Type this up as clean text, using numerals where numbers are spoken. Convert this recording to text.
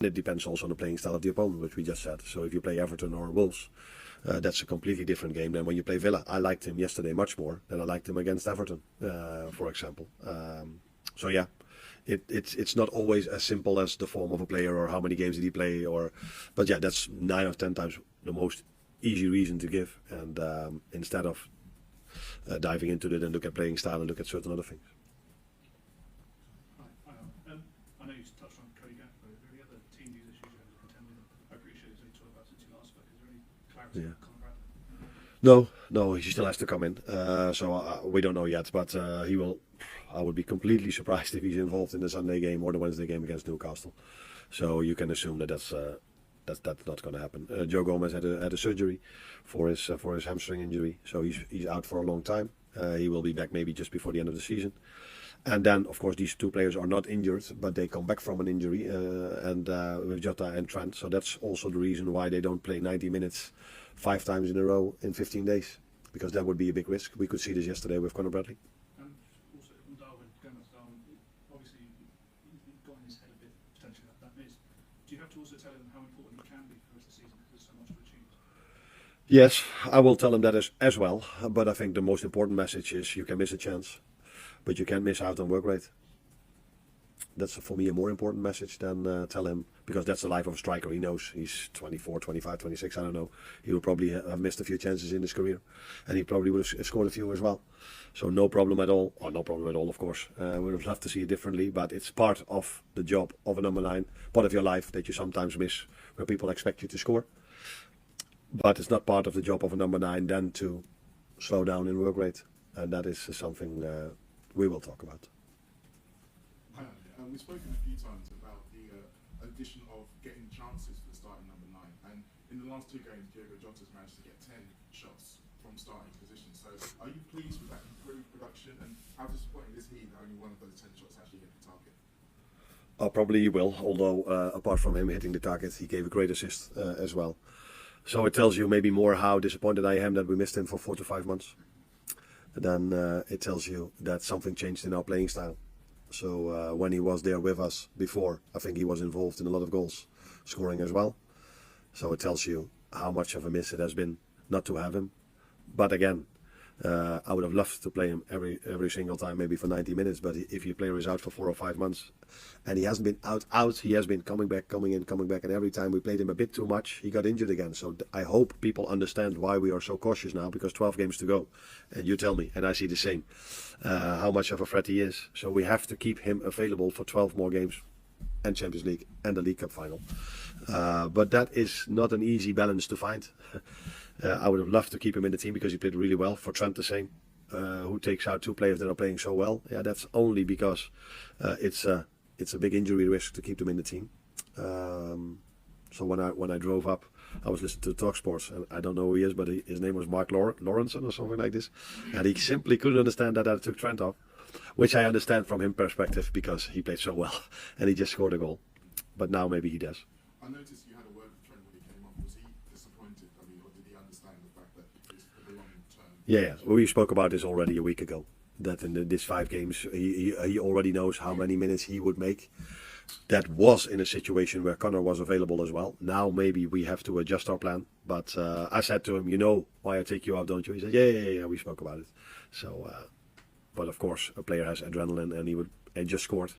It depends also on the playing style of the opponent, which we just said. So if you play Everton or Wolves, that's a completely different game than when you play Villa. I liked him yesterday much more than I liked him against Everton, for example. So yeah, it's not always as simple as the form of a player or how many games did he play, but yeah, that's 9 out of 10 times the most easy reason to give, and instead of diving into it and look at playing style and look at certain other things. I know you touched on Cody Gakpo. Are there any other team news issues you have to contend with? I appreciate it's only 12 hours since you last spoke. Is there any clarity on Conor Bradley? No, he still has to come in. So we don't know yet, but he will. I would be completely surprised if he's involved in the Sunday game or the Wednesday game against Newcastle. So you can assume that that's not going to happen. Joe Gomez had a surgery for his hamstring injury, so he's out for a long time. He will be back maybe just before the end of the season. And then, of course, these two players are not injured, but they come back from an injury, and with Jota and Trent. So that's also the reason why they don't play 90 minutes 5 times in a row in 15 days, because that would be a big risk. We could see this yesterday with Conor Bradley. And also on Darwin, going back to Darwin, obviously you've got in his head a bit potentially that miss. Do you have to also tell him how important he can be for the rest of the season because there's so much to achieve? Yes, I will tell him that as well. But I think the most important message is you can miss a chance, but you can't miss out on work rate. That's for me a more important message than tell him, because that's the life of a striker. He knows he's 24, 25, 26, I don't know. He will probably have missed a few chances in his career, and he probably would have scored a few as well. So no problem at all, or no problem at all, of course. We would have loved to see it differently, but it's part of the job of a number 9, part of your life that you sometimes miss where people expect you to score. But it's not part of the job of a number 9 then to slow down in work rate, and that is something we will talk about. We've spoken a few times about the addition of getting chances for the starting number 9, and in the last 2 games, Diogo Jota's managed to get 10 shots from starting position. So, are you pleased with that improved production, and how disappointing is he that only one of those 10 shots actually hit the target? Probably he will, although apart from him hitting the target, he gave a great assist as well. So it tells you maybe more how disappointed I am that we missed him for 4 to 5 months. Then it tells you that something changed in our playing style. So when he was there with us before, I think he was involved in a lot of goals, scoring as well. So it tells you how much of a miss it has been not to have him. But again, I would have loved to play him every single time, maybe for 90 minutes. But if your player is out for 4 or 5 months, and he hasn't been out, he has been coming back, coming in, coming back. And every time we played him a bit too much, he got injured again. So I hope people understand why we are so cautious now, because 12 games to go. And you tell me, and I see the same, how much of a threat he is. So we have to keep him available for 12 more games, and Champions League and the League Cup final. But that is not an easy balance to find. I would have loved to keep him in the team because he played really well. For Trent the same, who takes out 2 players that are playing so well. Yeah, that's only because it's a big injury risk to keep them in the team. So when I drove up, I was listening to TalkSports, and I don't know who he is, but his name was Mark Lawrence or something like this, and he simply couldn't understand that I took Trent off, which I understand from his perspective because he played so well and he just scored a goal. But now maybe he does. I noticed you had a word with Trent when he came off. Was he disappointed? I mean, or did he understand the fact that it's for the long term? Yeah, we spoke about this already a week ago. That in this 5 games, he already knows how many minutes he would make. That was in a situation where Conor was available as well. Now maybe we have to adjust our plan. But I said to him, you know why I take you out, don't you? He said, yeah, we spoke about it. So, but of course, a player has adrenaline, and he just scored.